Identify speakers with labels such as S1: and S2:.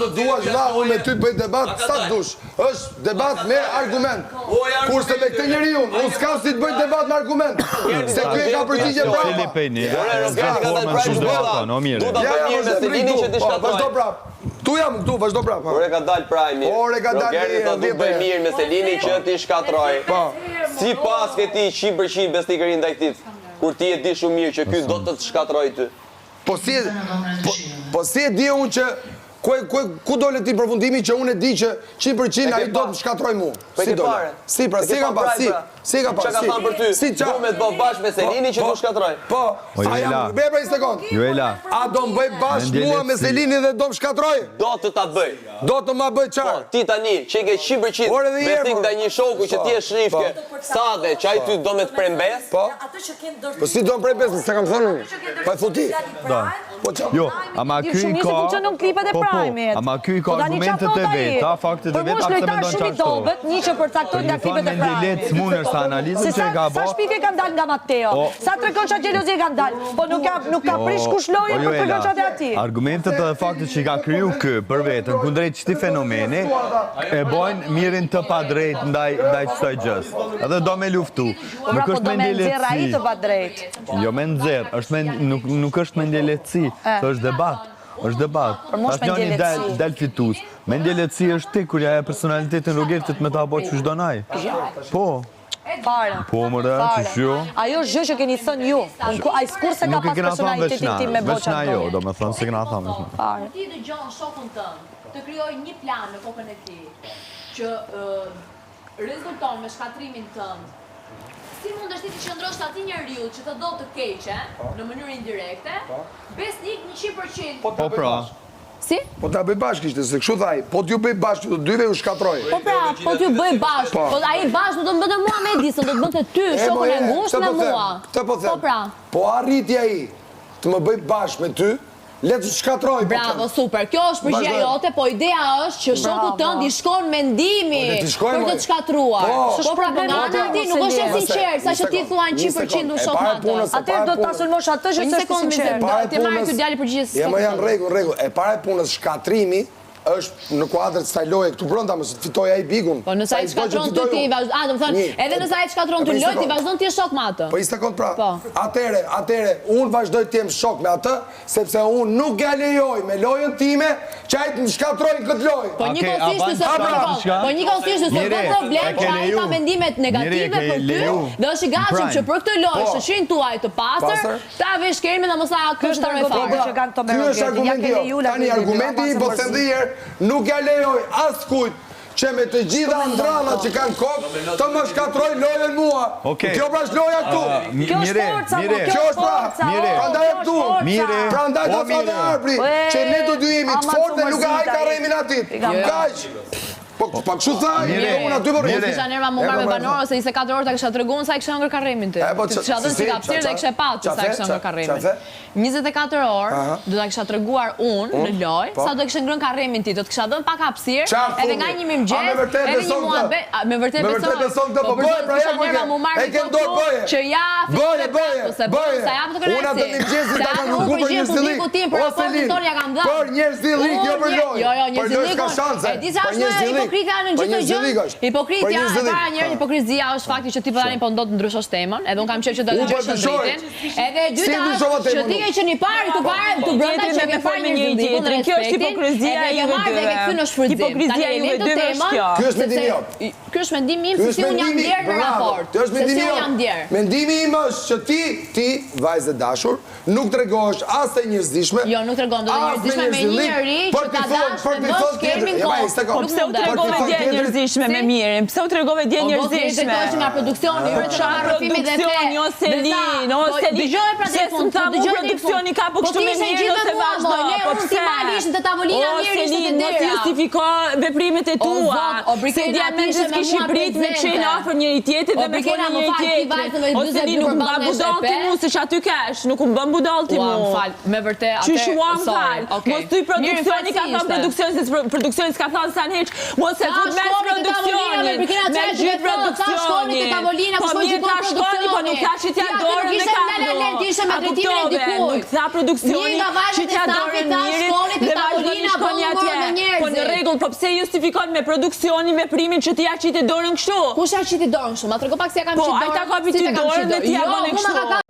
S1: të duash la, unë me ty bëj debat, sa të dush. Është debat me argument. Kurse me këtë njeriu, unë s'kam si të bëj debat me argument. Se ky e ka përgjigje brapa. Tu jam këtu, vazhdo prap.
S2: Ore ka dal prajmi. Rogeri të du bëj mirë me Selinin që ti shkatroj. Si pas këti 100% besnikëri ndaj këtit, kur ti e di shumë mirë që ky do të të shkatroj ty.
S1: Po si e di unë që ku dole ti përfundimi që unë e di që 100% ai do të më shkatroj mu. Si dole? Si pra, si ka pas, si ka pas.
S2: Qa ka thamë për ty? Du me të bëj bashkë me Selinin që du shkatroj.
S1: Po, a jam, bebra një sekund. A do më bëj bashkë mua me Selinin dhe do më shkatroj?
S2: Do të ta bëj.
S1: Do të ma bëj qarë?
S2: Ti tani, që i ke 100% besnik ndaj një shoku që ti e shrifke, sa dhe që ai ty do me të prembes?
S1: Po si do më prembes, se kam thënë unë. Pa e futi.
S3: Jo, ama ky ka argumentet e veta, faktet e veta, pse mendon çfarë.
S4: Një që përcaktojnë nga klipet e
S3: Prime.
S4: Sa shpifje kanë dalë nga Matteo, sa tregonçat xhelozi kanë dalë, po nuk ka prish kush lojën për tregonçat e atij.
S3: Argumentet dhe faktet që i ka kriju kë për vetën, kundrejt çti fenomeni, e bojnë mirin të padrejt ndaj çdo gjës. Edhe do me luftu.
S4: Nuk është mendje lehtësi. Të padrejt.
S3: Jo me nxerr, nuk është mendje lehtësi, është debat. Është debat. Pasjoni dal fitus. Mendje lehtësi është ti kur ja e personalitetin Rogertit me ta bëj çu çdo naj. Po. Po mëre, ç'jo.
S4: Ajo është gjë që keni thënë ju. Ai kurse ka pas personalitetin tim me boçan.
S3: Vetëm ajo, domethënë se kena thënë.
S5: Ti dëgjon shokun tënd të krijojë një plan në kokën e tij që rezulton me shkatrimin tënd. Si mund është ti të qëndrosh te atij njeriu që të do të keqe në mënyrë indirekte, besnik 100%.
S3: Po pra.
S4: Si?
S1: Po ta bëj bashkë ishte, se kështu thaj, po t'ju bëj bashkë, të dyve u shkatroj.
S4: Po pra, po t'ju bëj bashkë, po ai bashkë do të bënte mua me Edison, do të bënte ty, shokun e ngushtë me mua.
S1: Këtë po them.
S4: Po pra.
S1: Po arritja ai të më bëj bashkë me ty, le të shkatroj.
S5: Bravo, super. Kjo është përgjigja jote, po ideja është që shoku tënd i shkon mendimi për të shkatruar. Po pra, ti nuk është e sinqert, sa që ti thua 100% u shok atë.
S4: Atëherë do ta sulmosh atë që është sinqert.
S5: Ti marrë ky djalë përgjigjes.
S1: Ja më janë rregull. E para e punës shkatrimi është në kuadër të kësaj loje këtu brenda mos fitoj ai bigun.
S5: Po nëse ai shkatron ty ti vazhdon, do të thonë, edhe nëse ai shkatron ty lojë ti vazhdon ti je shok me atë.
S1: Po i sekond pra. Atëre unë vazhdoj të jem shok me atë, sepse unë nuk ja lejoj me lojën time që ai të shkatrojnë këtë lojë.
S5: Po njëkohësisht se ka problem që ai ka mendimet negative për ty dhe është i gatshëm që për këtë lojë shoqërinë tuaj të pastër ta vesh kërmin dhe mos sa kështaroj fare që kanë to me
S1: Tani argumenti i po them dhe herë nuk ja lejoj askujt që me të gjitha ndranat që kanë kokë të më shkatroj lojën mua. Kjo pra është loja këtu.
S4: Kjo është forca,
S1: kjo është pra. Prandaj e këtu. Prandaj do të thonë Arpri që ne do të jemi të fortë dhe nuk e haj karremin atit. Kaq. Po kështu thaj, unë aty po rrit.
S5: Kisha nerva më marrë me banor ose 24 orë ta kisha treguar sa e kisha ngër karremin ti. Kisha dhënë si kapsir dhe kisha patur sa e kisha ngër karremin. 24 orë do ta kisha treguar unë në lojë sa do kisha ngrën karremin ti, do të kisha dhënë pak hapësirë, edhe nga një mëngjes, edhe një muhabet, me vërtet beson
S1: këtë, po bëj pra ja
S5: më e ke dorë bëje. Që ja bëje. Sa jap të kërcë.
S1: Unë atë mëngjesin ta kam kërkuar për njerëzillik. Për njerëzillik, jo për lojë.
S5: Jo, njerëzillik. E di sa është hipokritja në gjithë gjë. Hipokritja, para njerë hipokrizia është fakti që ti po tani po ndot ndryshosh temën, edhe un kam qejf që ta dëgjosh shëndetin. Edhe e dyta, që ti ke qenë i parë tu brenda që ke parë një tjetër. Kjo është hipokrizia e juve dy. Hipokrizia e juve dy është kjo.
S1: Ky është mendimi jot.
S5: Ky është mendimi im, se un jam ndjer në raport.
S1: Ky është mendimi jot. Mendimi im është që ti vajzë dashur, nuk tregosh as të njerëzishme.
S5: Jo, nuk tregon dot njerëzishme me një njerëz që ta dash me bosh kemi kohë.
S4: Tregove dje njerëzishme me mirin. Pse u tregove dje njerëzishme?
S5: Po do nga produksioni,
S4: produksioni ose Selin, ose Selin.
S5: Dëgjoj pra te fund, dëgjoj
S4: produksioni ka po kështu me mirin ose vazhdo.
S5: Po pse ishin te tavolina mirë ishte te dera.
S4: Mos justifiko veprimet e tua. Se diamentet kishin prit me çën afër njëri tjetrit dhe me folën njëri tjetrit. Ose Selin nuk mba budall ti mua se çaty kesh, nuk u bën budall ti mua.
S5: Fal, me vërtet atë.
S4: Çyshuam fal. Mos ty produksioni ka thënë produksioni s'ka thënë sa hiç. Mos e fut mes produksionit. Me gjithë produksioni.
S5: Tavolina,
S4: po mirë ta shkoni, po nuk tash ti dorën me kamerë.
S5: maltretimin e dikujt.
S4: Nuk tha produksioni që t'ja dorën mirit dhe vazhdoni shkoni atje. Po në rregull, po pse justifikon me produksionin veprimin që ti ja qiti dorën kështu?
S5: Kush ja qiti dorën kështu? Ma trego pak si ja kam qiti dorën.
S4: Po, ai ta kapi ty dorën dhe ti ja bën kështu.